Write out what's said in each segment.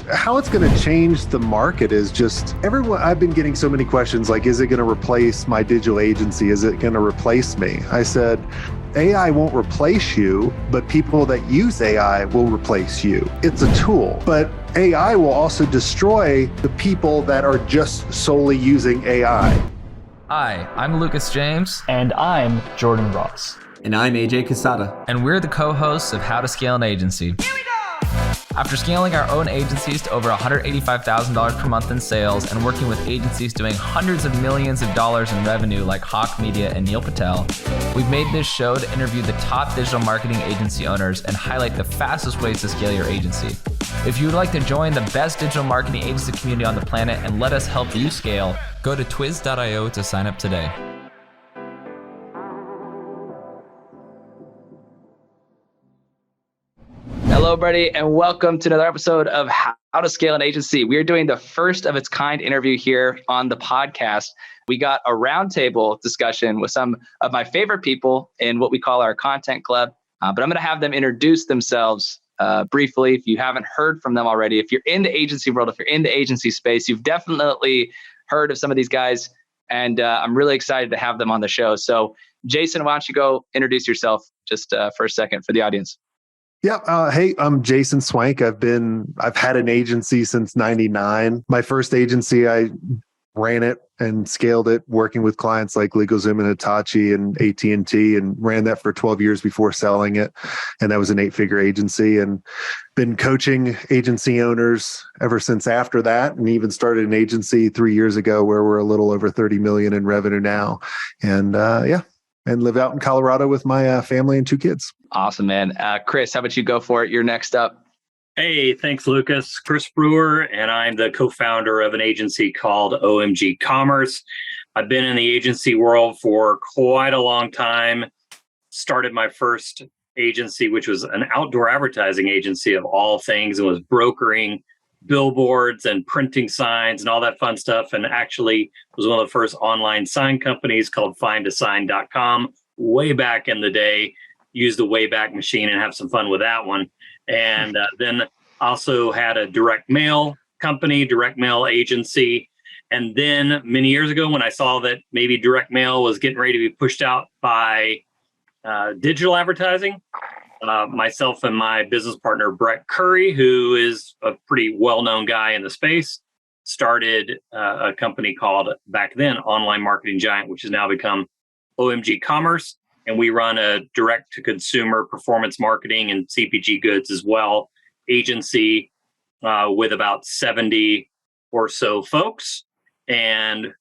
how it's going to change the market is just everyone. I've been getting so many questions like, is it going to replace my digital agency? Is it going to replace me? I said, AI won't replace you, but people that use AI will replace you. It's a tool, but AI will also destroy the people that are just solely using AI. Hi, I'm Lucas James. And I'm Jordan Ross. And I'm AJ Casada. And we're the co-hosts of How to Scale an Agency. After scaling our own agencies to over $185,000 per month in sales and working with agencies doing hundreds of millions of dollars in revenue like Hawk Media and Neil Patel, we've made this show to interview the top digital marketing agency owners and highlight the fastest ways to scale your agency. If you would like to join the best digital marketing agency community on the planet and let us help you scale, go to twiz.io to sign up today. Hello, everybody, and welcome to another episode of How to Scale an Agency. We are doing the first of its kind interview here on the podcast. We got a roundtable discussion with some of my favorite people in what we call our content club, but I'm going to have them introduce themselves briefly. If you haven't heard from them already, if you're in the agency world, if you're in the agency space, you've definitely heard of some of these guys, and I'm really excited to have them on the show. So, Jason, why don't you go introduce yourself just for a second for the audience? Yeah. Hey, I'm Jason Swenk. I've had an agency since '99. My first agency, I ran it and scaled it, working with clients like LegalZoom and Hitachi and AT&T, and ran that for 12 years before selling it. And that was an 8-figure agency, and been coaching agency owners ever since after that. And even started an agency 3 years ago where we're a little over 30 million in revenue now. And and live out in Colorado with my family and 2 kids. Awesome, man. Chris, how about you go for it? You're next up. Hey, thanks, Lucas. Chris Brewer, and I'm the co-founder of an agency called OMG Commerce. I've been in the agency world for quite a long time. Started my first agency, which was an outdoor advertising agency of all things, and was brokering billboards and printing signs and all that fun stuff, and actually was one of the first online sign companies called findasign.com way back in the day. Used the Wayback Machine and have some fun with that one. And then also had a direct mail company, direct mail agency. And then many years ago, when I saw that maybe direct mail was getting ready to be pushed out by digital advertising, myself and my business partner, Brett Curry, who is a pretty well-known guy in the space, started a company called, back then, Online Marketing Giant, which has now become OMG Commerce. And we run a direct-to-consumer performance marketing and CPG goods as well agency with about 70 or so folks. And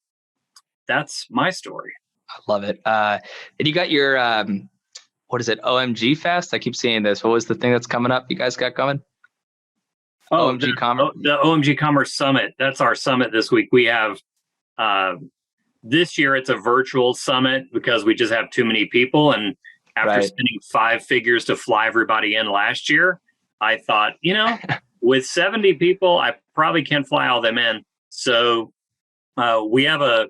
that's my story. I love it. And you got your, what is it, OMG Fest? I keep seeing this. What was the thing that's coming up you guys got coming? OMG Commerce? The OMG Commerce Summit. That's our summit this week. We have... this year, it's a virtual summit because we just have too many people. And after spending 5 figures to fly everybody in last year, I thought, with 70 people, I probably can't fly all them in. So we have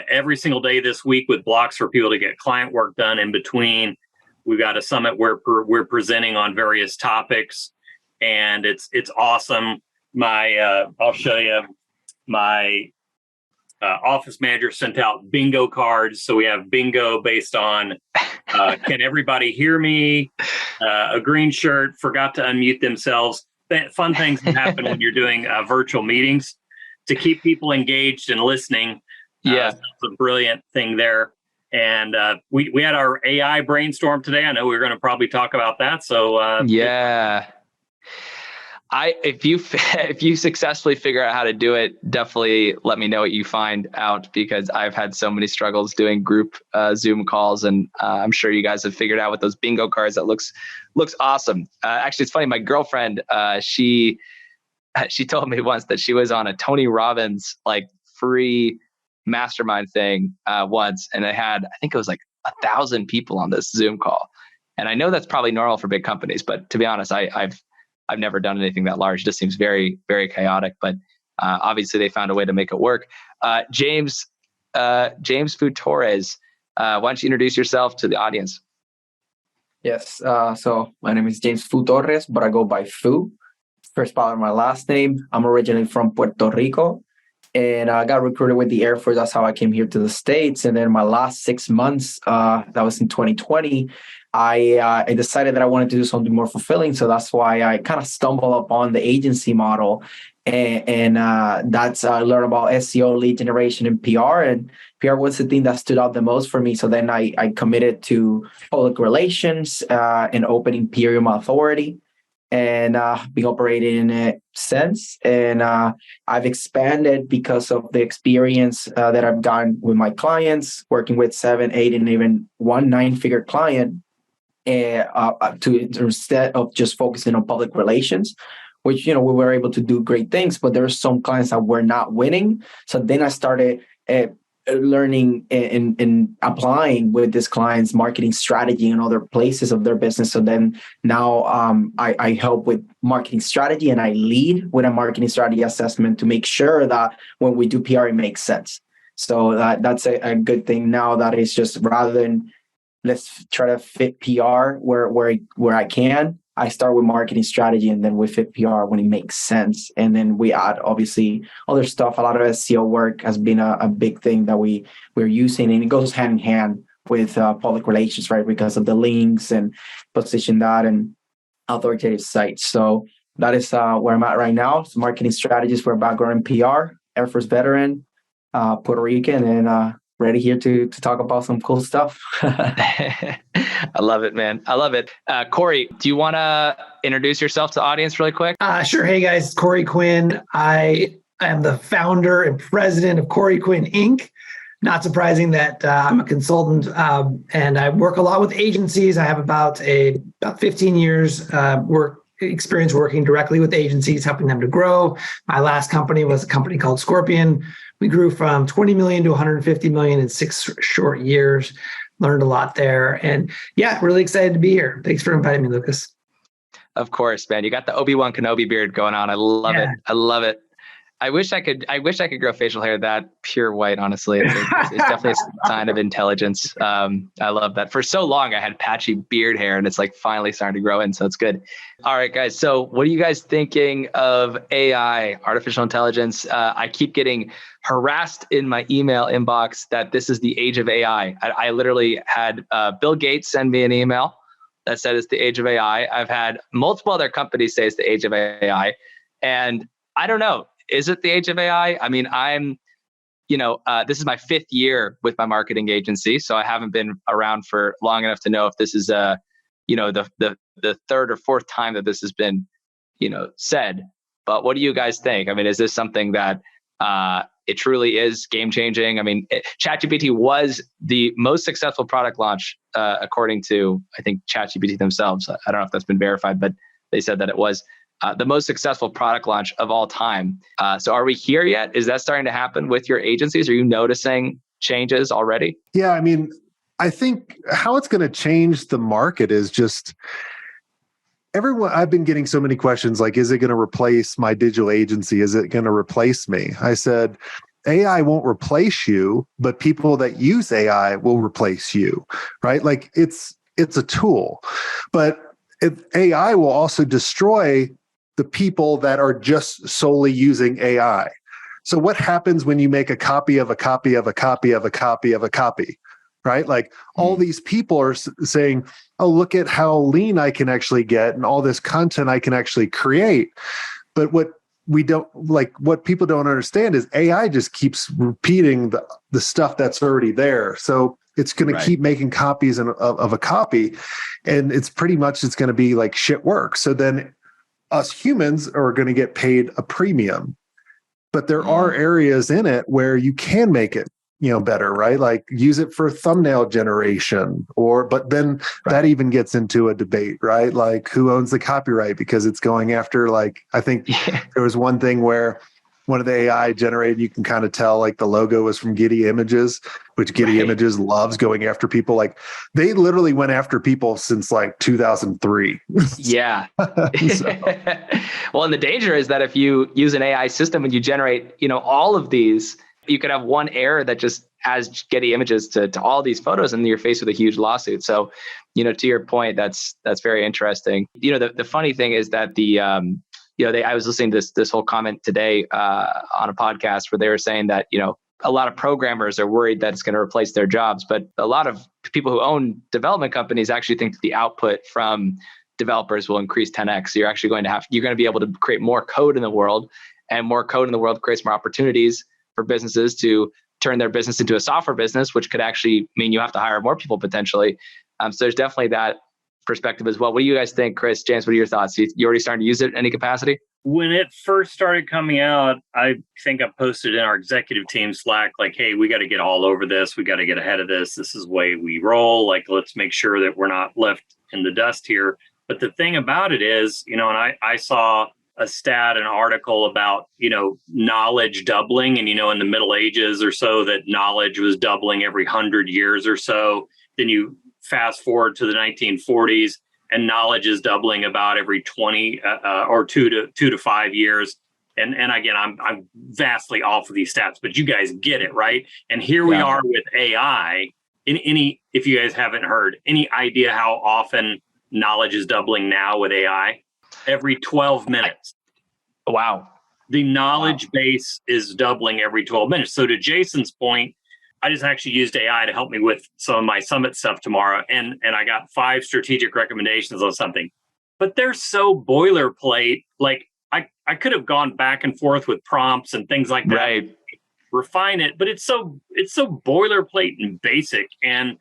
every single day this week with blocks for people to get client work done. In between, we've got a summit where we're presenting on various topics, and it's awesome. I'll show you my office manager sent out bingo cards. So we have bingo based on, can everybody hear me? A green shirt, forgot to unmute themselves. Fun things that happen when you're doing virtual meetings to keep people engaged and listening. Yeah. That's a brilliant thing there. And we had our AI brainstorm today. I know we're going to probably talk about that. So yeah. If you successfully figure out how to do it, definitely let me know what you find out, because I've had so many struggles doing group Zoom calls, and I'm sure you guys have figured out with those bingo cards. That looks awesome. Actually, it's funny. My girlfriend, she told me once that she was on a Tony Robbins free mastermind thing once, and I think it was 1,000 people on this Zoom call. And I know that's probably normal for big companies, but to be honest, I've never done anything that large. It just seems very, very chaotic, but obviously they found a way to make it work. James Foo Torres, why don't you introduce yourself to the audience? Yes. So my name is James Foo Torres, but I go by Foo. first part of my last name. I'm originally from Puerto Rico, and I got recruited with the Air Force. That's how I came here to the States. And then my last 6 months, that was in 2020, I decided that I wanted to do something more fulfilling. So that's why I kind of stumbled upon the agency model. And that's I learned about SEO, lead generation, and PR. And PR was the thing that stood out the most for me. So then I committed to public relations and opening Imperium Authority, and been operating in it since. And I've expanded because of the experience that I've gotten with my clients, working with 7, 8, and even 1 9-figure client, to instead of just focusing on public relations, which, we were able to do great things, but there are some clients that were not winning. So then I started learning and applying with this client's marketing strategy in other places of their business. So then now I help with marketing strategy, and I lead with a marketing strategy assessment to make sure that when we do PR, it makes sense. So that's a good thing now, that is just, rather than let's try to fit PR where I can, I start with marketing strategy, and then we fit PR when it makes sense. And then we add, obviously, other stuff. A lot of SEO work has been a big thing that we're using, and it goes hand in hand with public relations, right? Because of the links and position that and authoritative sites. So that is where I'm at right now. So marketing strategist for a background in PR, Air Force veteran, Puerto Rican, and ready here to talk about some cool stuff. I love it, man. I love it. Corey, do you want to introduce yourself to the audience really quick? Sure. Hey, guys. It's Corey Quinn. I am the founder and president of Corey Quinn, Inc. Not surprising that I'm a consultant, and I work a lot with agencies. I have about 15 years experience working directly with agencies, helping them to grow. My last company was a company called Scorpion. We grew from 20 million to 150 million in 6 short years. Learned a lot there. And yeah, really excited to be here. Thanks for inviting me, Lucas. Of course, man. You got the Obi-Wan Kenobi beard going on. I love it. I love it. I wish I could grow facial hair that pure white, honestly. It's definitely a sign of intelligence. I love that. For so long, I had patchy beard hair, and it's like finally starting to grow in. So it's good. All right, guys. So what are you guys thinking of AI, artificial intelligence? I keep getting harassed in my email inbox that this is the age of AI. I literally had Bill Gates send me an email that said it's the age of AI. I've had multiple other companies say it's the age of AI. And I don't know. Is it the age of AI? I mean, this is my 5th year with my marketing agency, so I haven't been around for long enough to know if this is the 3rd or 4th time that this has been, said. But what do you guys think? I mean, is this something that it truly is game changing? I mean, ChatGPT was the most successful product launch, according to, I think, ChatGPT themselves. I don't know if that's been verified, but they said that it was the most successful product launch of all time. So are we here yet? Is that starting to happen with your agencies? Are you noticing changes already? Yeah, I mean, I think how it's going to change the market is just everyone. I've been getting so many questions like, is it going to replace my digital agency? Is it going to replace me? I said, AI won't replace you, but people that use AI will replace you, right? Like it's a tool, but AI will also destroy the people that are just solely using AI. So what happens when you make a copy of a copy of a copy of a copy of a copy, right? Like all these people are saying, oh, look at how lean I can actually get and all this content I can actually create. But what people don't understand is AI just keeps repeating the stuff that's already there. So it's going to keep making copies of a copy, and it's going to be like shit work. So then us humans are going to get paid a premium, but there are areas in it where you can make it, better, right? Like use it for thumbnail generation but then that even gets into a debate, right? Like who owns the copyright, because it's going after, like, I think there was one thing where one of the AI generated, you can kind of tell like the logo was from Getty Images, which Getty Images loves going after people. Like they literally went after people since like 2003. Yeah. Well, and the danger is that if you use an AI system and you generate, all of these, you could have one error that just adds Getty Images to all these photos, and you're faced with a huge lawsuit. So, to your point, that's very interesting. The funny thing is that the I was listening to this whole comment today on a podcast where they were saying that, a lot of programmers are worried that it's going to replace their jobs, but a lot of people who own development companies actually think that the output from developers will increase 10x. So you're actually going to be able to create more code in the world, and more code in the world creates more opportunities for businesses to turn their business into a software business, which could actually mean you have to hire more people potentially. So there's definitely that perspective as well. What do you guys think, Chris, James? What are your thoughts? You already starting to use it in any capacity? When it first started coming out, I think I posted in our executive team Slack, like, hey, we got to get all over this. We got to get ahead of this. This is the way we roll. Like, let's make sure that we're not left in the dust here. But the thing about it is, and I saw a stat, an article about, knowledge doubling. And, in the Middle Ages or so, that knowledge was doubling every 100 years or so. Then you fast forward to the 1940s, and knowledge is doubling about every 20 or 2 to 5 years. And again, I'm vastly off of these stats, but you guys get it, right? And here we are with AI. If you guys haven't heard, any idea how often knowledge is doubling now with AI? Every 12 minutes. Wow. The knowledge base is doubling every 12 minutes. So to Jason's point, I just actually used AI to help me with some of my summit stuff tomorrow. And I got 5 strategic recommendations on something. But they're so boilerplate. Like I could have gone back and forth with prompts and things like that. Right. Refine it, but it's so boilerplate and basic. And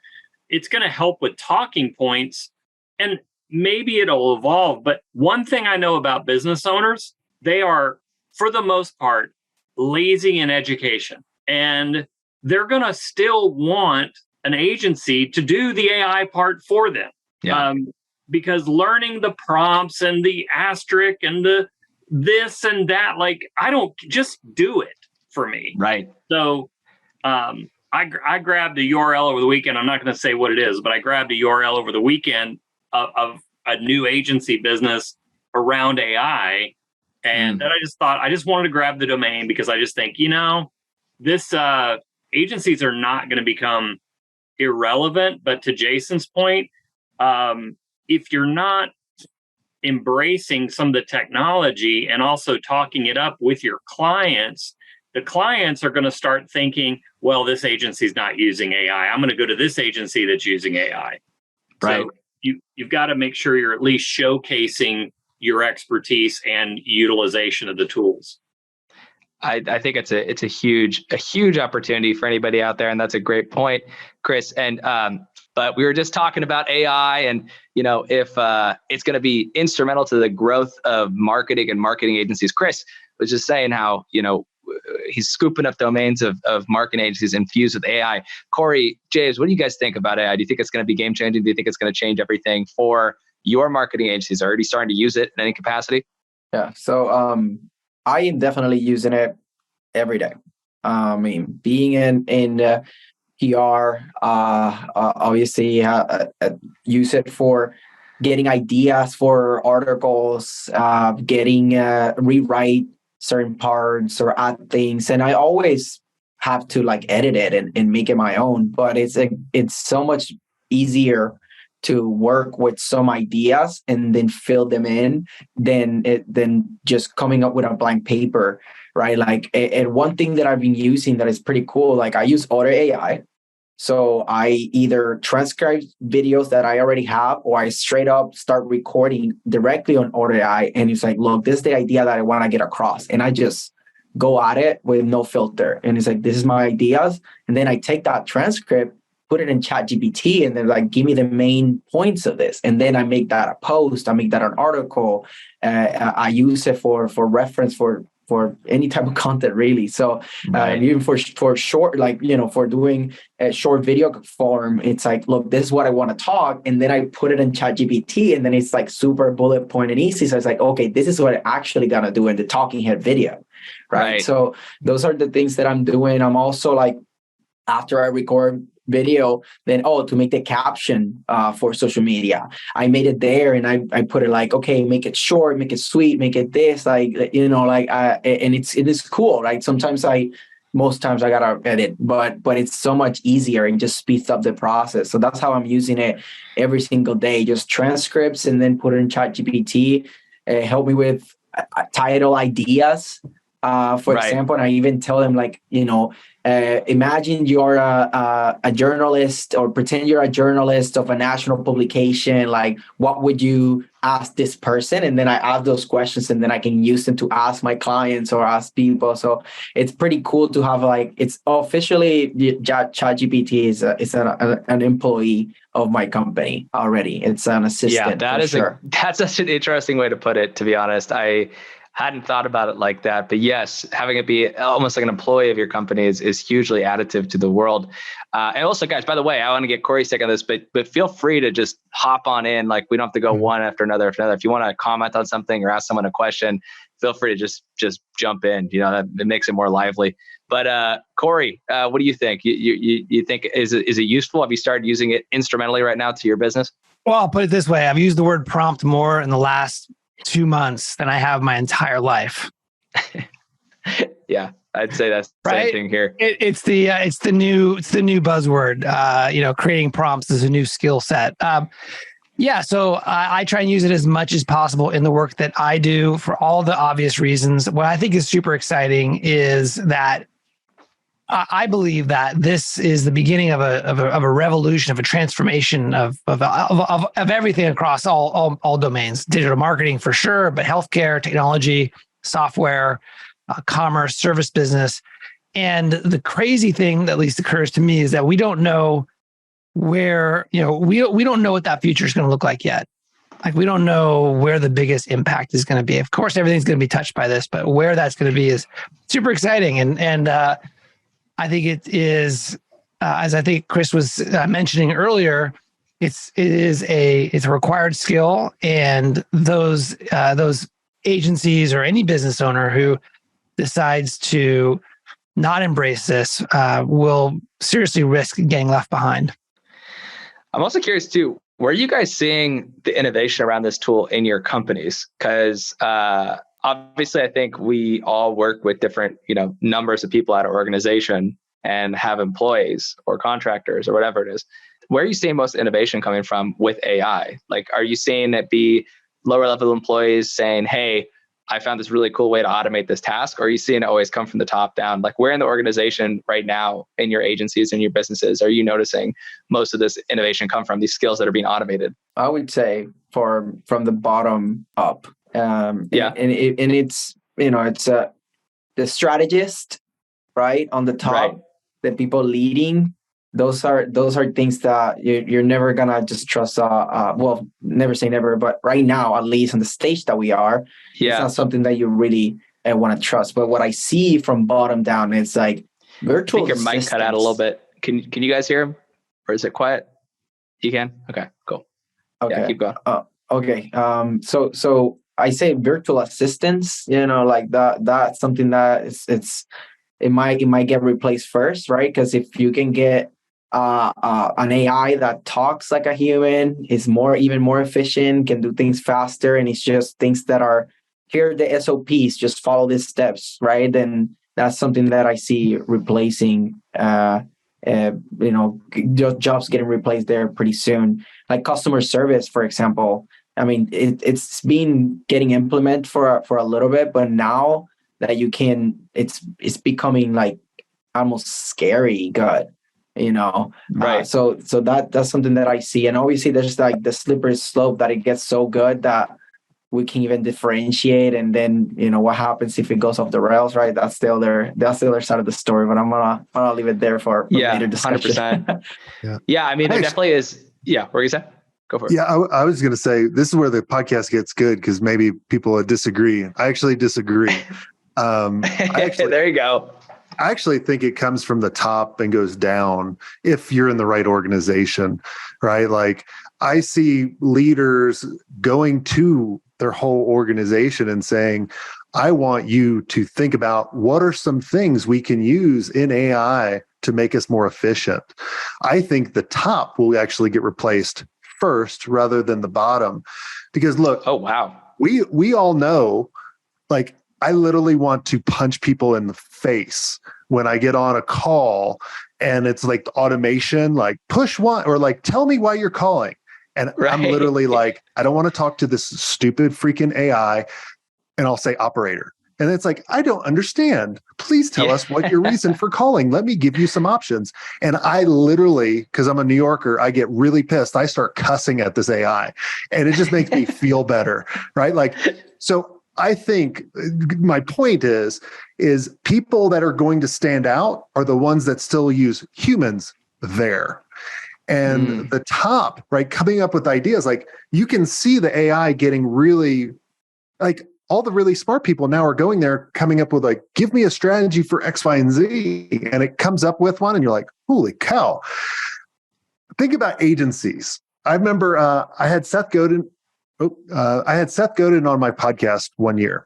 it's going to help with talking points. And maybe it'll evolve. But one thing I know about business owners, they are, for the most part, lazy in education. And they're going to still want an agency to do the AI part for them. Yeah. Because learning the prompts and the asterisk and the this and that, like, I don't just do it for me. Right. So I grabbed a URL over the weekend. I'm not going to say what it is, but I grabbed a URL over the weekend of a new agency business around AI. And then I just thought, I just wanted to grab the domain because I just think, this agencies are not going to become irrelevant. But to Jason's point, if you're not embracing some of the technology and also talking it up with your clients, the clients are going to start thinking, well, this agency's not using AI. I'm going to go to this agency that's using AI. Right. So you've got to make sure you're at least showcasing your expertise and utilization of the tools. I think it's a huge opportunity for anybody out there, and that's a great point, Chris. And but we were just talking about AI, and if it's going to be instrumental to the growth of marketing and marketing agencies. Chris was just saying how he's scooping up domains of marketing agencies infused with AI. Corey, James, what do you guys think about AI? Do you think it's going to be game changing? Do you think it's going to change everything for your marketing agencies? Are already starting to use it in any capacity? Yeah. So I am definitely using it every day. I mean, being in PR, obviously use it for getting ideas for articles, getting rewrite certain parts or add things. And I always have to edit it and make it my own. But it's so much easier to work with some ideas and then fill them in than just coming up with a blank paper, right? And one thing that I've been using that is pretty cool, I use Otter AI. So I either transcribe videos that I already have, or I straight up start recording directly on Otter AI. And it's like, look, this is the idea that I want to get across. And I just go at it with no filter. And it's like, this is my ideas. And then I take that transcript, put it in ChatGPT, and then give me the main points of this. And then I make that a post, I make that an article. I use it for reference for any type of content, really. So even for short, for doing a short video form, it's like, look, this is what I want to talk. And then I put it in ChatGPT, and then it's super bullet point and easy. So it's like, okay, this is what I'm actually going to do in the talking head video. Right. So those are the things that I'm doing. I'm also after I record video, then to make the caption for social media, I made it there, and I put it okay, make it short, make it sweet, make it this, and it is cool, right? Most times I gotta edit, but it's so much easier and just speeds up the process. So that's how I'm using it every single day, just transcripts, and then put it in ChatGPT, help me with title ideas. For Right. example, and I even tell them like, imagine you're a journalist, or pretend you're a journalist of a national publication. Like, what would you ask this person? And then I ask those questions, and then I can use them to ask my clients or ask people. So it's pretty cool to have like, it's officially ChatGPT is an employee of my company already. It's an assistant. Yeah, that's such an interesting way to put it, to be honest. I hadn't thought about it like that, but yes, having it be almost like an employee of your company is hugely additive to the world. And also, guys, by the way, I want to get Corey's take on this, but feel free to just hop on in. Like, we don't have to go one after another. If you want to comment on something or ask someone a question, feel free to just jump in. It makes it more lively. But Corey, what do you think? You think is it useful? Have you started using it instrumentally right now to your business? Well, I'll put it this way. I've used the word prompt more in the last 2 months than I have my entire life. Yeah, I'd say that's the same thing here. It's the new buzzword. Creating prompts is a new skill set. So I try and use it as much as possible in the work that I do for all the obvious reasons. What I think is super exciting is that I believe that this is the beginning of a revolution, of a transformation of everything across all domains. Digital marketing for sure, but healthcare, technology, software, commerce, service business. And the crazy thing that at least occurs to me is that we don't know where, we don't know what that future is going to look like yet. Like, we don't know where the biggest impact is going to be. Of course, everything's going to be touched by this, but where that's going to be is super exciting. And I think it is, as I think Chris was mentioning earlier, it's a required skill, and those agencies or any business owner who decides to not embrace this will seriously risk getting left behind. I'm also curious too, where are you guys seeing the innovation around this tool in your companies? Because obviously, I think we all work with different, numbers of people at our organization and have employees or contractors or whatever it is. Where are you seeing most innovation coming from with AI? Like, are you seeing it be lower level employees saying, hey, I found this really cool way to automate this task? Or are you seeing it always come from the top down? Like, where in the organization right now, in your agencies and your businesses, are you noticing most of this innovation come from, these skills that are being automated? I would say from the bottom up. And it's, it's the strategist, right, on the top, right. The people leading. Those are things that you're never gonna just trust. Never say never, but right now, at least on the stage that we are, it's not something that you really want to trust. But what I see from bottom down, it's like virtual. I think your mic cut out a little bit. Can you guys hear him, or is it quiet? You can. Okay, cool. Okay, keep going. Okay. So I say virtual assistants. Like that. That's something that it might get replaced first, right? Because if you can get an AI that talks like a human, is even more efficient, can do things faster, and it's just things that are, here are the SOPs, just follow these steps, right? Then that's something that I see replacing, jobs getting replaced there pretty soon. Like customer service, for example. I mean, it's been getting implemented for a little bit, but now that you can, it's becoming like almost scary good. Right. So that's something that I see. And obviously there's just like the slippery slope that it gets so good that we can even differentiate. And then, what happens if it goes off the rails, right? That's still their side of the story, but I'm gonna leave it there for later discussion. 100%. Yeah. I mean, there definitely is. Yeah. What were you saying? Go for it. Yeah. I was going to say, this is where the podcast gets good, because maybe people disagree. I actually disagree. There you go. I actually think it comes from the top and goes down if you're in the right organization, right? Like, I see leaders going to their whole organization and saying, I want you to think about what are some things we can use in AI to make us more efficient. I think the top will actually get replaced first rather than the bottom, because look, oh wow, we all know, like, I literally want to punch people in the face when I get on a call and it's like the automation, like push one, or like, tell me why you're calling. And right. I'm literally like, I don't want to talk to this stupid freaking AI. And I'll say operator. And it's like, I don't understand. Please tell us what your reason for calling. Let me give you some options. And I literally, because I'm a New Yorker, I get really pissed. I start cussing at this AI and it just makes me feel better, right? Like, so I think my point is people that are going to stand out are the ones that still use humans there. And the top, right, coming up with ideas, like you can see the AI getting really, like all the really smart people now are going there, coming up with like, give me a strategy for X, Y, and Z. And it comes up with one and you're like, holy cow. Think about agencies. I remember I had Seth Godin on my podcast one year,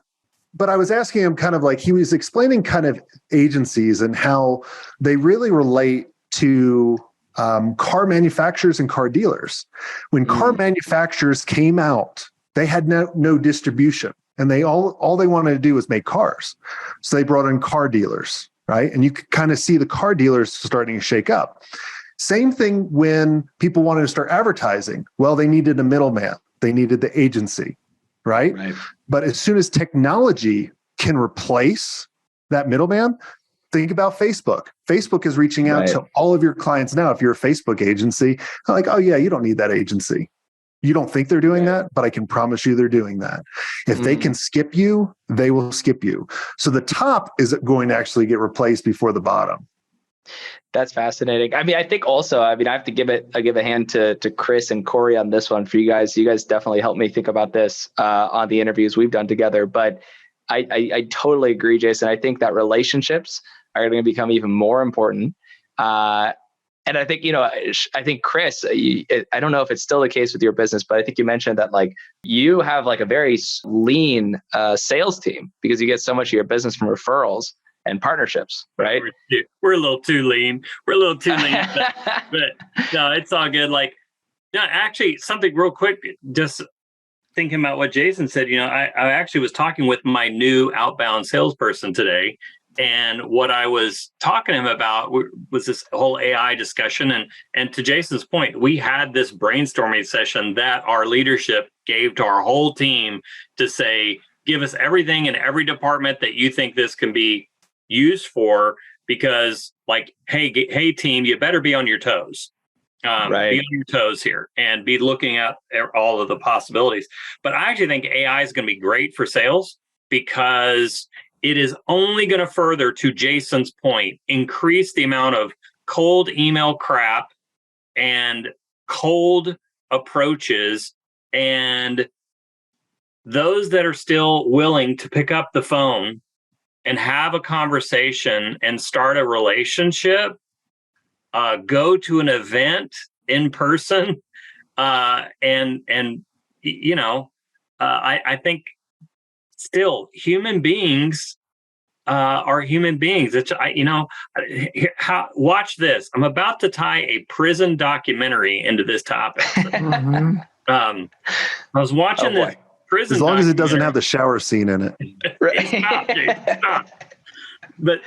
but I was asking him kind of like, he was explaining kind of agencies and how they really relate to car manufacturers and car dealers. When car manufacturers came out, they had no distribution. And they all they wanted to do was make cars. So they brought in car dealers, right? And you could kind of see the car dealers starting to shake up. Same thing when people wanted to start advertising. Well, they needed a middleman. They needed the agency, right? But as soon as technology can replace that middleman, think about Facebook. Facebook is reaching out to all of your clients now. If you're a Facebook agency, they're like, oh yeah, you don't need that agency. You don't think they're doing that, but I can promise you they're doing that. If they can skip you, they will skip you. So the top is going to actually get replaced before the bottom. That's fascinating. I mean, I think also, I have to give a hand to Chris and Corey on this one for you guys. You guys definitely helped me think about this on the interviews we've done together. But I totally agree, Jason. I think that relationships are going to become even more important. And I think, I think Chris, I don't know if it's still the case with your business, but I think you mentioned that like you have like a very lean sales team because you get so much of your business from referrals and partnerships, right? We're a little too lean. But no, it's all good. Like, no, actually something real quick, just thinking about what Jason said, I actually was talking with my new outbound salesperson today. And what I was talking to him about was this whole AI discussion. And to Jason's point, we had this brainstorming session that our leadership gave to our whole team to say, give us everything in every department that you think this can be used for, because like, hey team, you better be on your toes. Be on your toes here and be looking at all of the possibilities. But I actually think AI is going to be great for sales because it is only going to further, to Jason's point, increase the amount of cold email crap and cold approaches. And those that are still willing to pick up the phone and have a conversation and start a relationship, go to an event in person, I think still human beings are human beings. Watch this. I'm about to tie a prison documentary into this topic. I was watching this prison. As long as it doesn't have the shower scene in it. Stop. But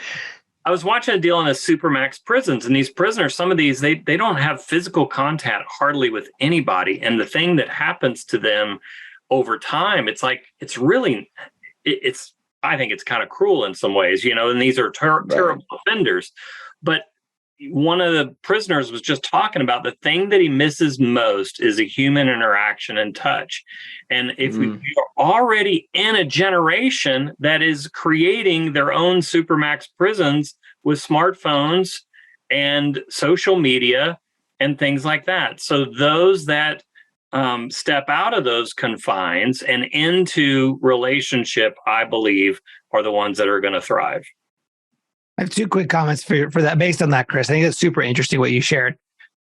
I was watching a deal on the Supermax prisons, and these prisoners, some of these, they don't have physical contact hardly with anybody. And the thing that happens to them over time, it's like, I think it's kind of cruel in some ways, and these are terrible offenders. But one of the prisoners was just talking about the thing that he misses most is a human interaction and touch. And if we are already in a generation that is creating their own Supermax prisons with smartphones and social media and things like that. So those that step out of those confines and into relationship, I believe, are the ones that are going to thrive. I have two quick comments for that based on that, Chris. I think it's super interesting what you shared.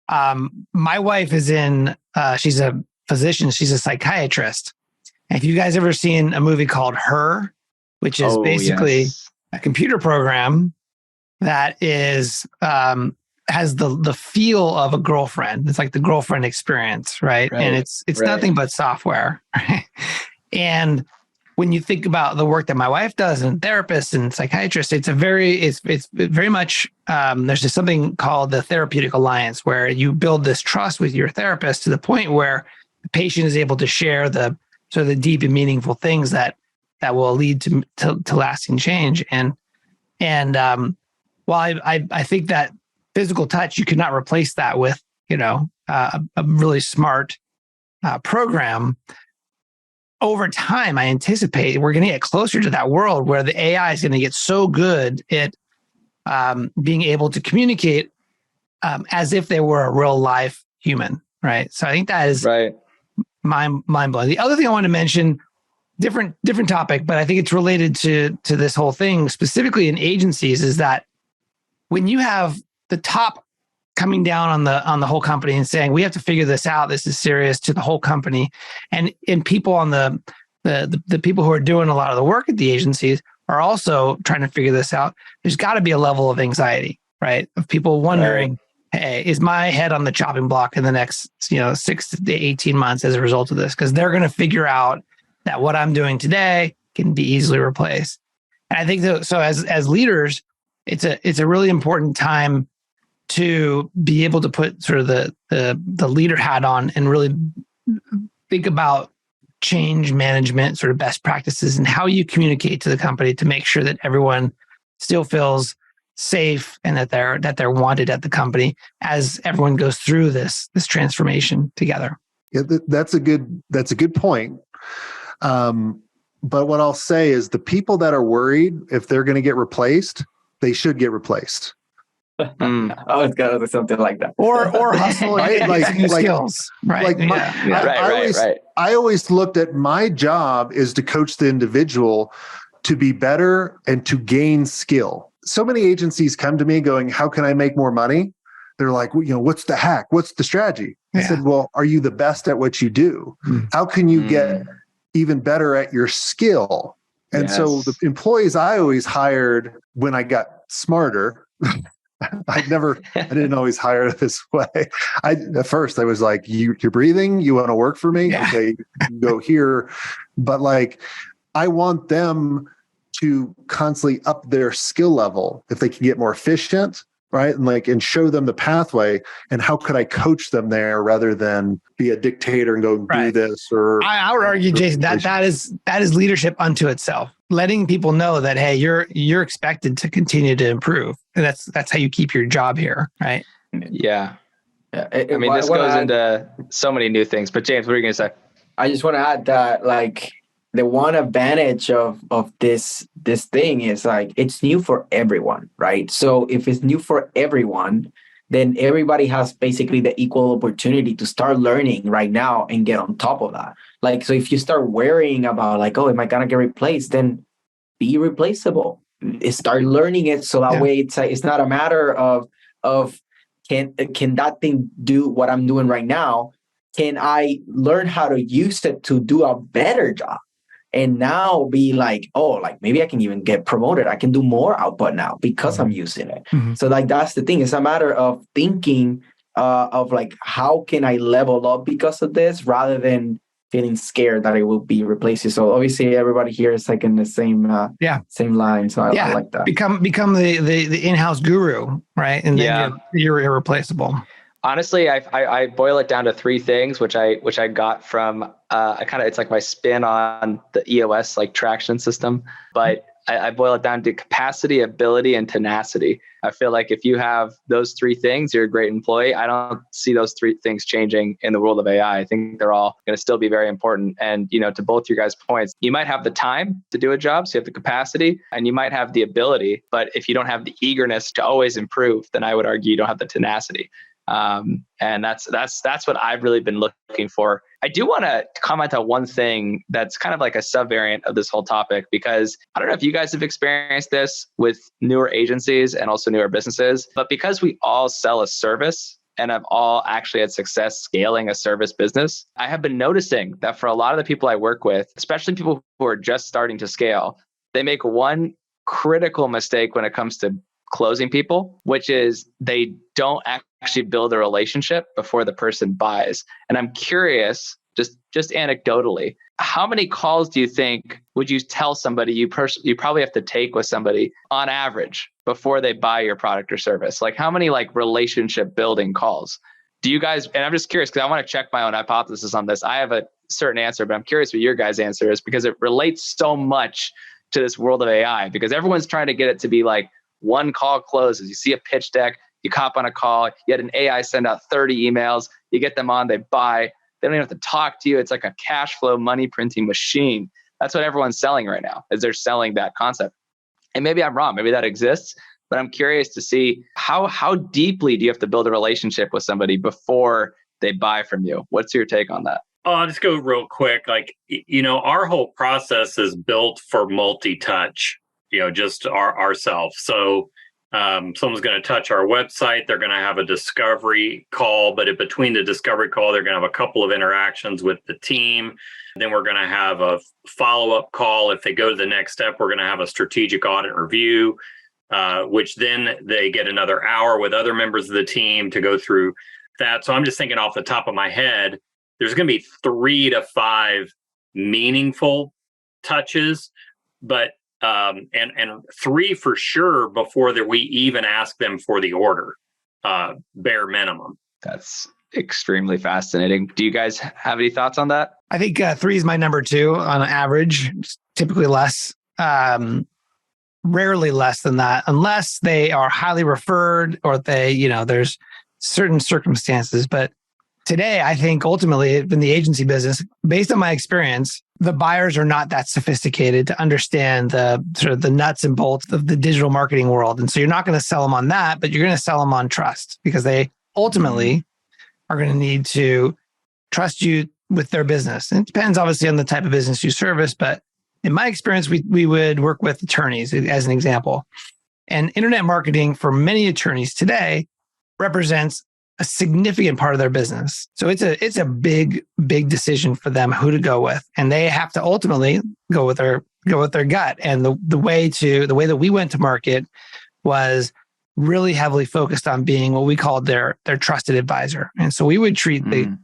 My wife is she's a physician. She's a psychiatrist. And if you guys ever seen a movie called Her, which is basically a computer program that is has the feel of a girlfriend. It's like the girlfriend experience, right? And it's nothing but software. Right? And when you think about the work that my wife does and therapists and psychiatrists, it's very much, there's just something called the Therapeutic Alliance, where you build this trust with your therapist to the point where the patient is able to share the sort of the deep and meaningful things that that will lead to lasting change. And while I think that physical touch, you cannot replace that with, a really smart program. Over time, I anticipate we're going to get closer to that world where the AI is going to get so good at being able to communicate as if they were a real life human, right? So I think that is mind blowing. The other thing I want to mention, different topic, but I think it's related to this whole thing, specifically in agencies, is that when you have the top coming down on the whole company and saying, we have to figure this out, this is serious, to the whole company, and people on the people who are doing a lot of the work at the agencies are also trying to figure this out, there's got to be a level of anxiety, right? Of people wondering, hey, is my head on the chopping block in the next 6 to 18 months as a result of this? Because they're going to figure out that what I'm doing today can be easily replaced. And I think that, so as leaders, it's a really important time to be able to put sort of the leader hat on and really think about change management, sort of best practices, and how you communicate to the company to make sure that everyone still feels safe and that they're wanted at the company as everyone goes through this transformation together. Yeah, that's a good point. But what I'll say is the people that are worried if they're going to get replaced, they should get replaced. I was gonna do something like that, or hustle and get new skills, right? I always looked at my job is to coach the individual to be better and to gain skill. So many agencies come to me going, "How can I make more money?" They're like, "What's the hack? What's the strategy?" I said, "Well, are you the best at what you do? How can you get even better at your skill?" And so the employees I always hired when I got smarter. I didn't always hire this way. At first I was like, you're breathing, you want to work for me? Yeah. Okay, go here. But I want them to constantly up their skill level if they can get more efficient, right? And show them the pathway and how could I coach them there rather than be a dictator and go do this. Or I would argue, Jason, that is leadership unto itself. Letting people know that, hey, you're expected to continue to improve. And that's how you keep your job here, right? Yeah. This goes into so many new things. But James, what are you going to say? I just want to add that the one advantage of this thing is it's new for everyone, right? So if it's new for everyone, then everybody has basically the equal opportunity to start learning right now and get on top of that. So if you start worrying about am I gonna get replaced, then be replaceable. Start learning it so that way it's not a matter of can that thing do what I'm doing right now? Can I learn how to use it to do a better job? And now be maybe I can even get promoted. I can do more output now because I'm using it. Mm-hmm. So that's the thing. It's a matter of thinking of how can I level up because of this rather than feeling scared that it will be replaced. So obviously everybody here is in the same line. So I like that. Become the in-house guru, right? And then you're irreplaceable. Honestly, I boil it down to three things, which I got from it's like my spin on the EOS traction system, but I boil it down to capacity, ability, and tenacity. I feel like if you have those three things, you're a great employee. I don't see those three things changing in the world of AI. I think they're all going to still be very important. And to both your guys' points, you might have the time to do a job, so you have the capacity, and you might have the ability. But if you don't have the eagerness to always improve, then I would argue you don't have the tenacity. And that's what I've really been looking for. I do want to comment on one thing that's kind of like a subvariant of this whole topic, because I don't know if you guys have experienced this with newer agencies and also newer businesses, but because we all sell a service and have all actually had success scaling a service business, I have been noticing that for a lot of the people I work with, especially people who are just starting to scale, they make one critical mistake when it comes to closing people, which is they don't actually build a relationship before the person buys. And I'm curious, just anecdotally, how many calls do you think would you tell somebody you probably have to take with somebody on average before they buy your product or service? How many relationship building calls do you guys, and I'm just curious because I want to check my own hypothesis on this. I have a certain answer, but I'm curious what your guys' answer is because it relates so much to this world of AI because everyone's trying to get it to be like one call closes. You see a pitch deck, you hop on a call, you had an AI send out 30 emails, you get them on, they buy. They don't even have to talk to you. It's like a cash flow money printing machine. That's what everyone's selling right now, is they're selling that concept. And maybe I'm wrong, maybe that exists, but I'm curious to see how deeply do you have to build a relationship with somebody before they buy from you? What's your take on that? I'll just go real quick. Like, our whole process is built for multi-touch, just ourselves. So someone's going to touch our website. They're going to have a discovery call, but in between the discovery call, they're going to have a couple of interactions with the team. Then we're going to have a follow-up call. If they go to the next step, we're going to have a strategic audit review, which then they get another hour with other members of the team to go through that. So I'm just thinking off the top of my head, there's going to be 3 to 5 meaningful touches, but and 3 for sure before we even ask them for the order, bare minimum. That's extremely fascinating. Do you guys have any thoughts on that? I think 3 is my number 2 on average, typically less, rarely less than that, unless they are highly referred or they, there's certain circumstances. But today, I think ultimately in the agency business, based on my experience, the buyers are not that sophisticated to understand the sort of the nuts and bolts of the digital marketing world. And so you're not going to sell them on that, but you're going to sell them on trust because they ultimately are going to need to trust you with their business. And it depends obviously on the type of business you service, but in my experience, we would work with attorneys as an example. And internet marketing for many attorneys today represents a significant part of their business. So it's a big decision for them who to go with. And they have to ultimately go with their gut. And the way that we went to market was really heavily focused on being what we called their trusted advisor. And so we would treat the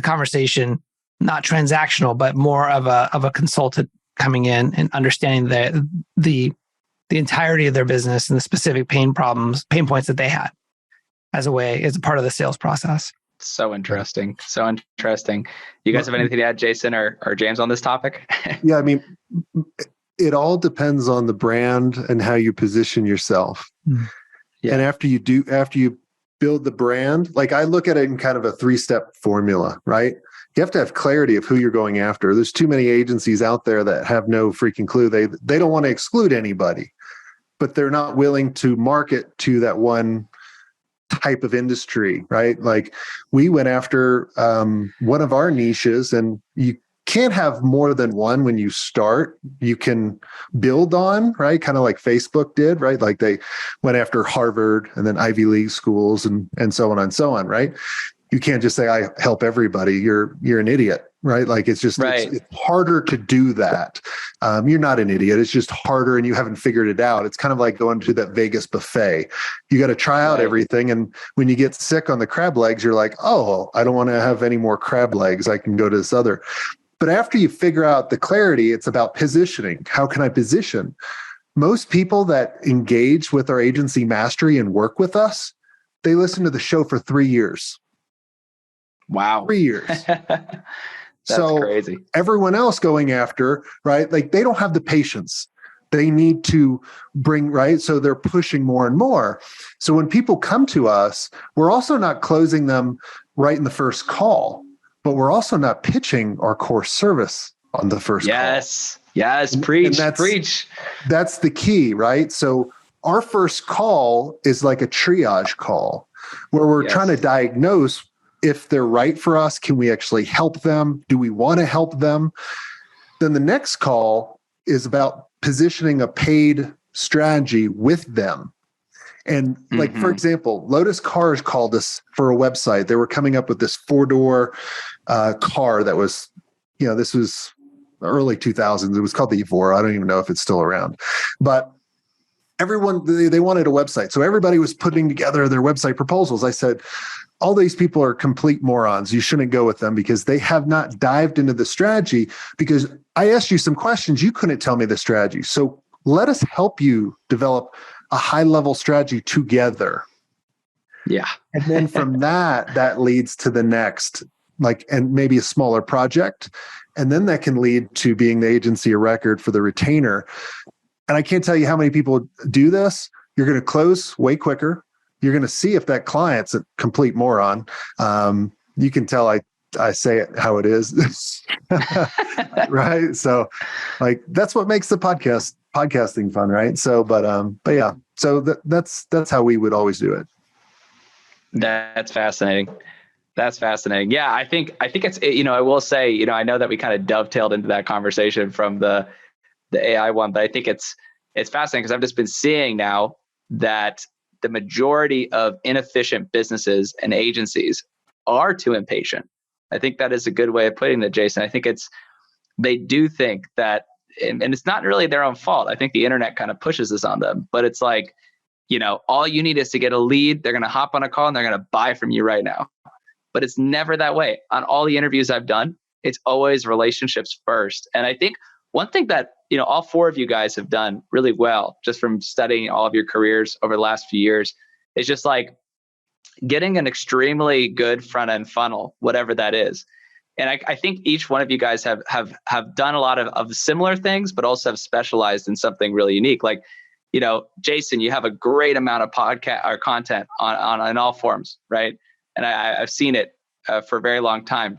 conversation not transactional, but more of a consultant coming in and understanding the entirety of their business and the specific pain points that they had as a part of the sales process. So interesting. So interesting. You guys have anything to add, Jason or James, on this topic? Yeah, I mean, it all depends on the brand and how you position yourself. Yeah. And after you build the brand, like I look at it in kind of a 3-step formula, right? You have to have clarity of who you're going after. There's too many agencies out there that have no freaking clue. They don't want to exclude anybody, but they're not willing to market to that one type of industry, right? Like we went after one of our niches, and you can't have more than one when you start. You can build on, right? Kind of like Facebook did, right? Like they went after Harvard and then Ivy League schools and so on and so on, right? You can't just say, I help everybody. You're an idiot, right? Like it's just, it's harder to do that. You're not an idiot. It's just harder and you haven't figured it out. It's kind of like going to that Vegas buffet. You got to try out everything. And when you get sick on the crab legs, you're like, oh, I don't want to have any more crab legs. I can go to this other. But after you figure out the clarity, it's about positioning. How can I position? Most people that engage with our agency Mastery and work with us, they listen to the show for 3 years. Wow. 3 years. That's so crazy. Everyone else going after, right? Like they don't have the patience. They need to bring, right? So they're pushing more and more. So when people come to us, we're also not closing them right in the first call, but we're also not pitching our core service on the first call. Yes. Preach. That's the key, right? So our first call is like a triage call where we're trying to diagnose if they're right for us. Can we actually help them? Do we want to help them? Then the next call is about positioning a paid strategy with them. And like, for example, Lotus Cars called us for a website. They were coming up with this 4-door car that was, this was early 2000s. It was called the Evora. I don't even know if it's still around, but everyone, they wanted a website. So everybody was putting together their website proposals. I said, all these people are complete morons. You shouldn't go with them because they have not dived into the strategy, because I asked you some questions. You couldn't tell me the strategy. So let us help you develop a high-level strategy together. Yeah. And then from that leads to the next and maybe a smaller project. And then that can lead to being the agency of record for the retainer. And I can't tell you how many people do this. You're going to close way quicker. You're going to see if that client's a complete moron. You can tell I say it how it is. Right. So like, that's what makes the podcasting fun. Right. So, but yeah, so that's how we would always do it. That's fascinating. That's fascinating. Yeah. I think it's, I will say, I know that we kind of dovetailed into that conversation from the AI one, but I think it's fascinating because I've just been seeing now that the majority of inefficient businesses and agencies are too impatient. I think that is a good way of putting it, Jason. I think they do think that, and it's not really their own fault. I think the internet kind of pushes this on them, but it's like, all you need is to get a lead. They're going to hop on a call and they're going to buy from you right now. But it's never that way. On all the interviews I've done, it's always relationships first. And I think one thing that, all four of you guys have done really well, just from studying all of your careers over the last few years, is just like getting an extremely good front end funnel, whatever that is. And I think each one of you guys have done a lot of similar things, but also have specialized in something really unique. Like, Jason, you have a great amount of podcast or content on all forms, right? And I've seen it for a very long time.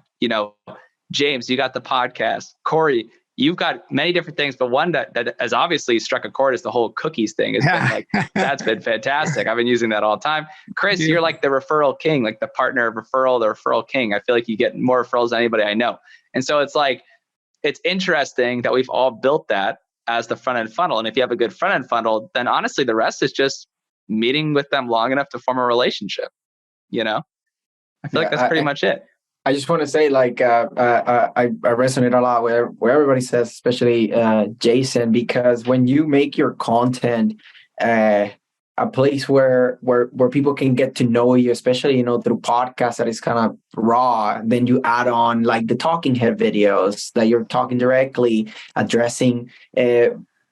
James, you got the podcast. Corey, you've got many different things, but one that has obviously struck a chord is the whole cookies thing. It's been like, that's been fantastic. I've been using that all the time. Chris, you're like the referral king, like the partner of referral, the referral king. I feel like you get more referrals than anybody I know. And so it's like, it's interesting that we've all built that as the front end funnel. And if you have a good front end funnel, then honestly, the rest is just meeting with them long enough to form a relationship. I feel like that's pretty much it. I just want to say, like, I resonate a lot where everybody says, especially Jason, because when you make your content a place where people can get to know you, especially, through podcasts that is kind of raw, then you add on like the talking head videos that you're talking directly, addressing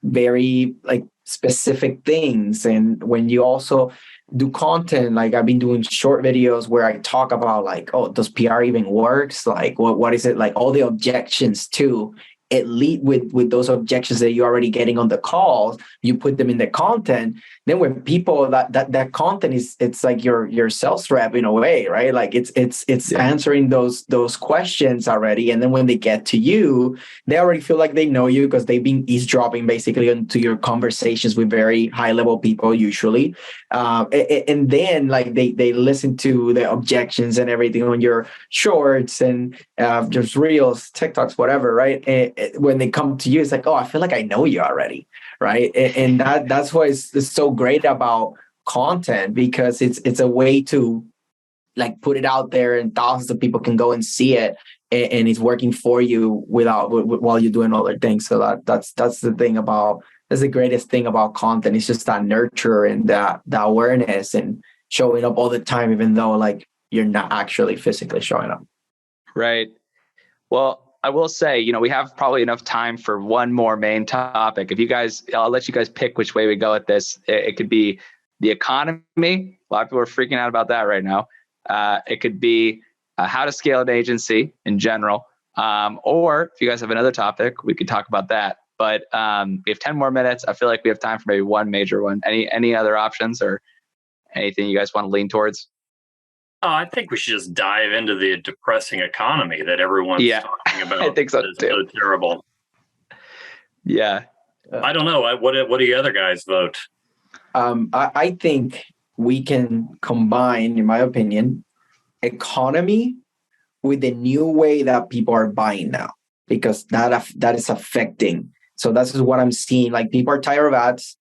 very like specific things. And when you also do content, like I've been doing short videos where I talk about like, oh, does PR even works? Like, what is it? Like all the objections to it, lead with those objections that you're already getting on the calls, you put them in the content. Then when people that content it's like your sales rep in a way, right? Like it's answering those questions already. And then when they get to you, they already feel like they know you because they've been eavesdropping basically into your conversations with very high level people usually. And then like they listen to the objections and everything on your shorts and just reels, TikToks, whatever, right? And when they come to you, it's like, oh, I feel like I know you already, right? And that's why it's so great about content, because it's a way to like put it out there and thousands of people can go and see it, and it's working for you while you're doing other things. So that's the thing about, that's the greatest thing about content. It's just that nurture and the awareness and showing up all the time, even though like you're not actually physically showing up. Right. Well, I will say, we have probably enough time for one more main topic. I'll let you guys pick which way we go with this. It could be the economy. A lot of people are freaking out about that right now. It could be how to scale an agency in general. Or if you guys have another topic, we could talk about that. But we have 10 more minutes. I feel like we have time for maybe one major one. Any other options or anything you guys want to lean towards? Oh, I think we should just dive into the depressing economy that everyone's talking about. I think so It's too. so terrible. Yeah. I don't know. What do you other guys vote? I think we can combine, in my opinion, economy with the new way that people are buying now, because that is affecting. So that's what I'm seeing. Like people are tired of ads.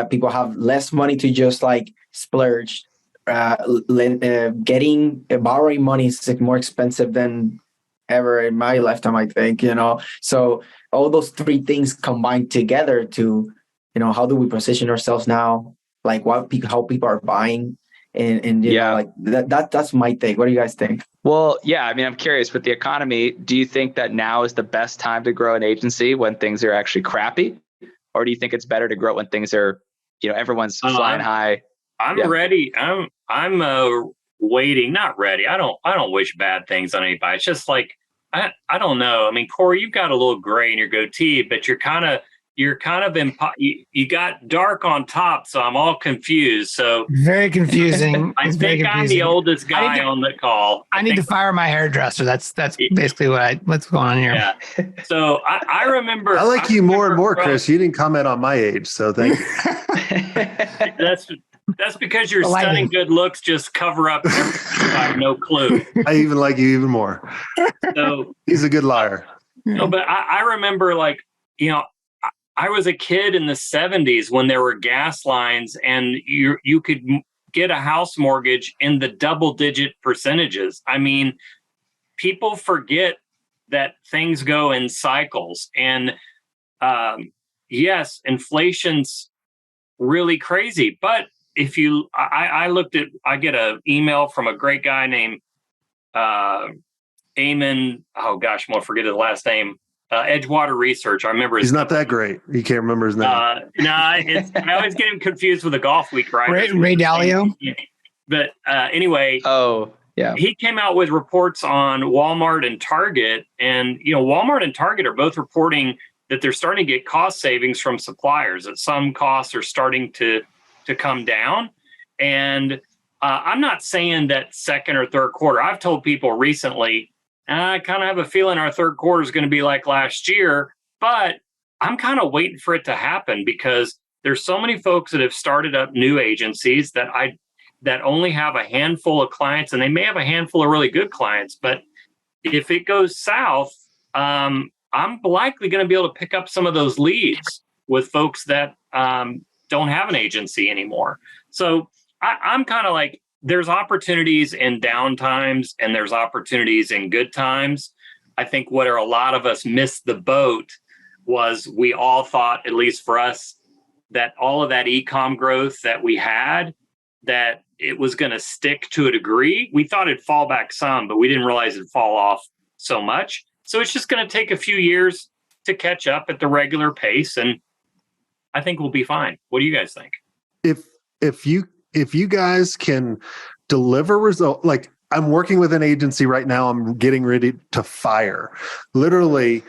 People have less money to just like splurge. Borrowing money is more expensive than ever in my lifetime, I think, so all those three things combined together to, how do we position ourselves now, like how people are buying and like that's my take. What do you guys think? Well, yeah, I mean, I'm curious with the economy, do you think that now is the best time to grow an agency when things are actually crappy, or do you think it's better to grow when things are, everyone's flying high? I'm ready. I'm waiting, not ready. I don't wish bad things on anybody. It's just like, I don't know. I mean, Corey, you've got a little gray in your goatee, but you got dark on top. So I'm all confused. So very confusing. I think I'm the oldest guy on the call. I need to fire my hairdresser. That's basically what's going on here. Yeah. So I remember. I like you more and more, Chris. You didn't comment on my age, so thank you. That's because your stunning good looks just cover up. I have no clue. I even like you even more. So he's a good liar. No, but I remember, like, I was a kid in the 70s when there were gas lines, and you could get a house mortgage in the double-digit percentages. I mean, people forget that things go in cycles, and yes, inflation's really crazy, but if you, I get an email from a great guy named Eamon. Oh gosh, I'm gonna forget his last name. Edgewater Research. I remember he's not that great. You can't remember his name. I always get him confused with the Golf Week, right? Ray Dalio. But anyway. Oh yeah. He came out with reports on Walmart and Target, and Walmart and Target are both reporting that they're starting to get cost savings from suppliers. That some costs are starting to come down. And I'm not saying that second or third quarter. I've told people recently, I kind of have a feeling our third quarter is going to be like last year, but I'm kind of waiting for it to happen because there's so many folks that have started up new agencies that only have a handful of clients, and they may have a handful of really good clients, but if it goes south, I'm likely going to be able to pick up some of those leads with folks that don't have an agency anymore. So I'm kind of like, there's opportunities in down times and there's opportunities in good times. I think where a lot of us missed the boat was we all thought, at least for us, that all of that e-com growth that we had, that it was going to stick to a degree. We thought it'd fall back some, but we didn't realize it'd fall off so much. So it's just going to take a few years to catch up at the regular pace, and I think we'll be fine. What do you guys think? If you guys can deliver result, like I'm working with an agency right now, I'm getting ready to fire. Literally,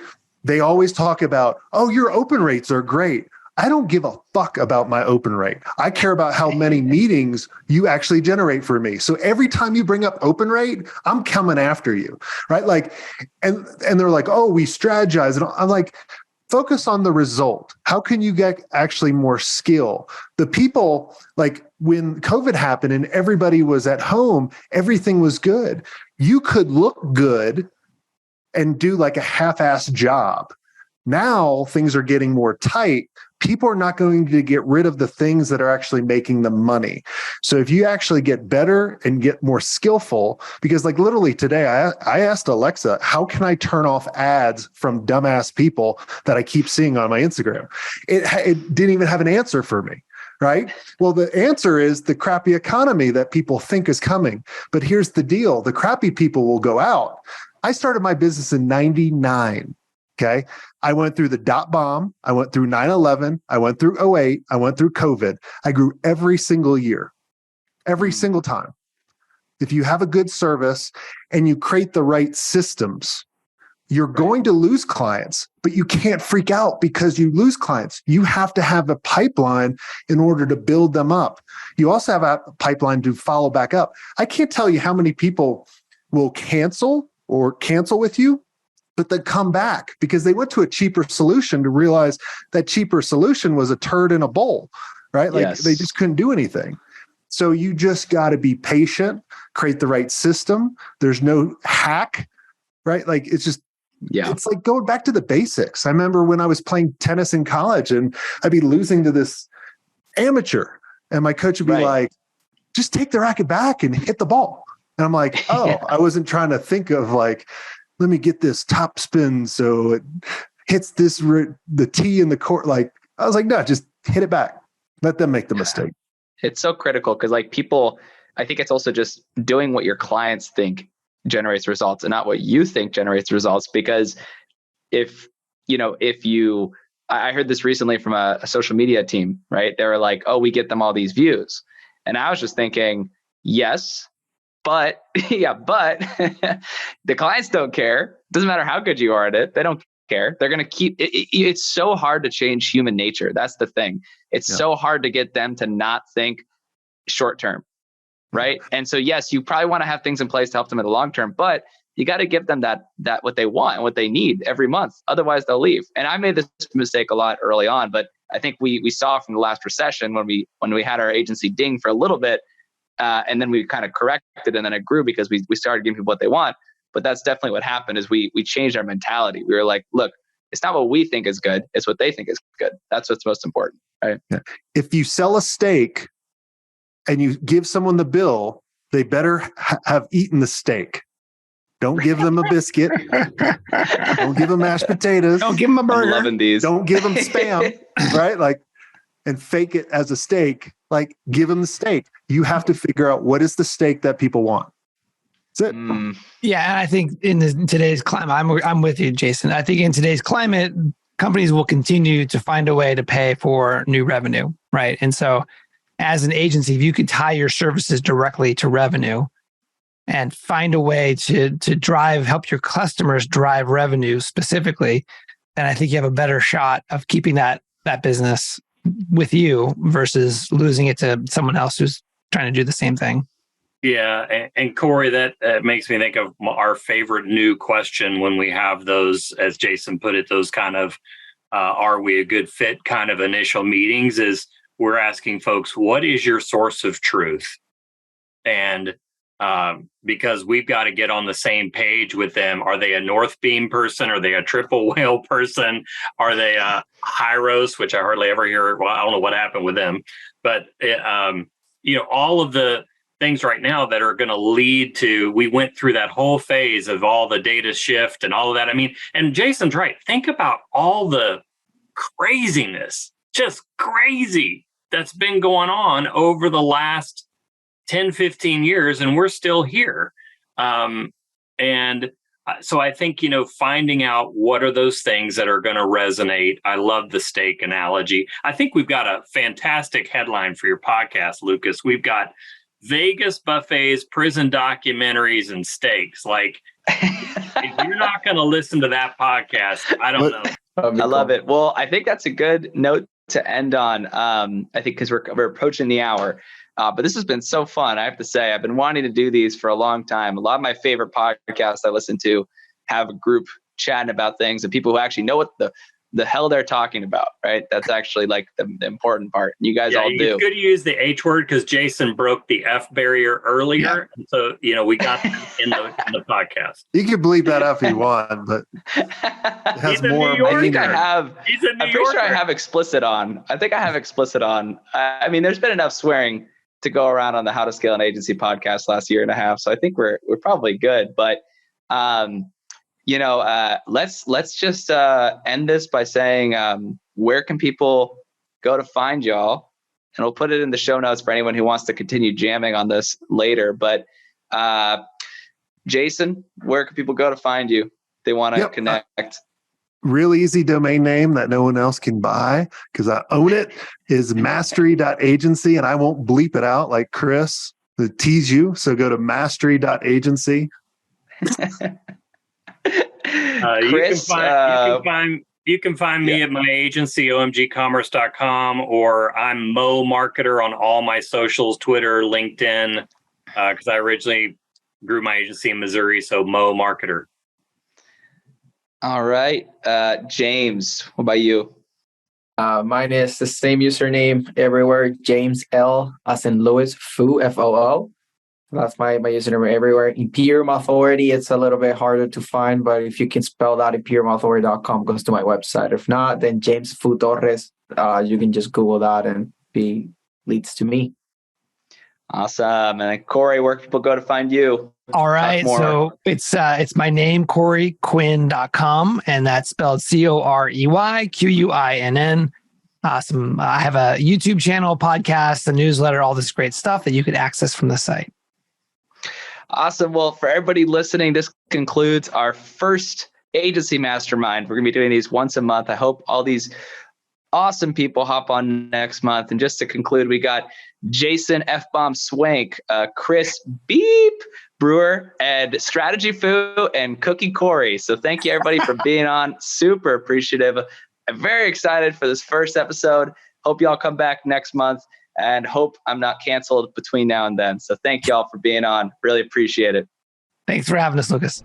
they always talk about, oh, your open rates are great. I don't give a fuck about my open rate. I care about how many meetings you actually generate for me. So every time you bring up open rate, I'm coming after you, right? Like, and they're like, oh, we strategize. And I'm like, focus on the result. How can you get actually more skill? The people, like when COVID happened and everybody was at home, everything was good. You could look good and do like a half-assed job. Now things are getting more tight. People are not going to get rid of the things that are actually making them money. So if you actually get better and get more skillful, because like literally today, I asked Alexa, how can I turn off ads from dumbass people that I keep seeing on my Instagram? It didn't even have an answer for me, right? Well, the answer is the crappy economy that people think is coming. But here's the deal. The crappy people will go out. I started my business in 99. Okay. I went through the dot bomb. I went through 9/11. I went through 08. I went through COVID. I grew every single year, every single time. If you have a good service and you create the right systems, you're going to lose clients, but you can't freak out because you lose clients. You have to have a pipeline in order to build them up. You also have a pipeline to follow back up. I can't tell you how many people will cancel with you, but they come back because they went to a cheaper solution to realize that cheaper solution was a turd in a bowl, right? Like They just couldn't do anything. So you just got to be patient, create the right system. There's no hack, right? Like it's just, it's like going back to the basics. I remember when I was playing tennis in college and I'd be losing to this amateur and my coach would be like, just take the racket back and hit the ball. And I'm like, oh, I wasn't trying to think of like, let me get this top spin so it hits the tee in the court. Like, I was like, no, just hit it back. Let them make the mistake. It's so critical because like people, I think it's also just doing what your clients think generates results and not what you think generates results. Because I heard this recently from a social media team, right? They were like, oh, we get them all these views. And I was just thinking, yes, But but the clients don't care. Doesn't matter how good you are at it. They don't care. They're going to keep it. It's so hard to change human nature. That's the thing. It's so hard to get them to not think short term. Right. And so, yes, you probably want to have things in place to help them in the long term, but you got to give them that what they want and what they need every month. Otherwise, they'll leave. And I made this mistake a lot early on, but I think we saw from the last recession when we had our agency ding for a little bit, and then we kind of corrected, and then it grew because we started giving people what they want. But that's definitely what happened is we changed our mentality. We were like, look, it's not what we think is good. It's what they think is good. That's what's most important, right? Yeah. If you sell a steak and you give someone the bill, they better have eaten the steak. Don't give them a biscuit. Don't give them mashed potatoes. Don't give them a burger. I'm loving these. Don't give them Spam, right? Like, and fake it as a steak. Like, give them the steak. You have to figure out what is the steak that people want. That's it. Yeah, and I think in today's climate, I'm with you, Jason. I think in today's climate, companies will continue to find a way to pay for new revenue, right? And so, as an agency, if you could tie your services directly to revenue and find a way to help your customers drive revenue specifically, then I think you have a better shot of keeping that business with you versus losing it to someone else who's trying to do the same thing. Yeah. And Corey, that makes me think of our favorite new question when we have those, as Jason put it, those kind of, are we a good fit kind of initial meetings is we're asking folks, what is your source of truth? And because we've got to get on the same page with them. Are they a North Beam person? Are they a triple whale person? Are they a Hyros, which I hardly ever hear? Well, I don't know what happened with them, but all of the things right now that are going to lead to, we went through that whole phase of all the data shift and all of that. I mean, and Jason's right. Think about all the craziness, just crazy that's been going on over the last 10, 15 years, and we're still here. So I think, finding out what are those things that are going to resonate. I love the steak analogy. I think we've got a fantastic headline for your podcast, Lucas. We've got Vegas buffets, prison documentaries, and steaks. Like, if you're not going to listen to that podcast, I don't know. I love it. Well, I think that's a good note to end on. I think because we're approaching the hour. But this has been so fun. I have to say, I've been wanting to do these for a long time. A lot of my favorite podcasts I listen to have a group chatting about things and people who actually know what the hell they're talking about, right? That's actually like the important part. And you guys all do. It's good to use the H word because Jason broke the F barrier earlier. Yeah. So, we got in the podcast. You can bleep that out if you want, but it has more. I think I'm pretty sure I have explicit on. I think I have explicit on. I mean, there's been enough swearing to go around on the How to Scale an Agency podcast last year and a half. So I think we're probably good, but let's just end this by saying, where can people go to find y'all? And we'll put it in the show notes for anyone who wants to continue jamming on this later. But Jason, where can people go to find you if they want to connect? Real easy domain name that no one else can buy because I own it is Mastery.Agency, and I won't bleep it out like Chris to tease you. So go to Mastery.Agency. You can find me at my agency, omgcommerce.com, or I'm Mo Marketer on all my socials, Twitter, LinkedIn, because I originally grew my agency in Missouri, so Mo Marketer. All right. James, what about you? Mine is the same username everywhere, James L, as in Louis, Foo, F-O-O. That's my username everywhere. Imperium Authority, it's a little bit harder to find, but if you can spell that, imperiumauthority.com goes to my website. If not, then James Foo Torres, you can just Google that and leads to me. Awesome. And Corey, where can people go to find you? All right. So it's my name, CoreyQuinn.com, and that's spelled CoreyQuinn. Awesome. I have a YouTube channel, podcast, a newsletter, all this great stuff that you could access from the site. Awesome. Well, for everybody listening, this concludes our first agency mastermind. We're going to be doing these once a month. I hope all these awesome people hop on next month. And just to conclude, we got Jason F-Bomb Swenk, Chris Beep Brewer, and Strategy Foo and Cookie Corey. So thank you everybody for being on. Super appreciative. I'm very excited for this first episode. Hope y'all come back next month and hope I'm not canceled between now and then. So thank y'all for being on. Really appreciate it. Thanks for having us, Lucas.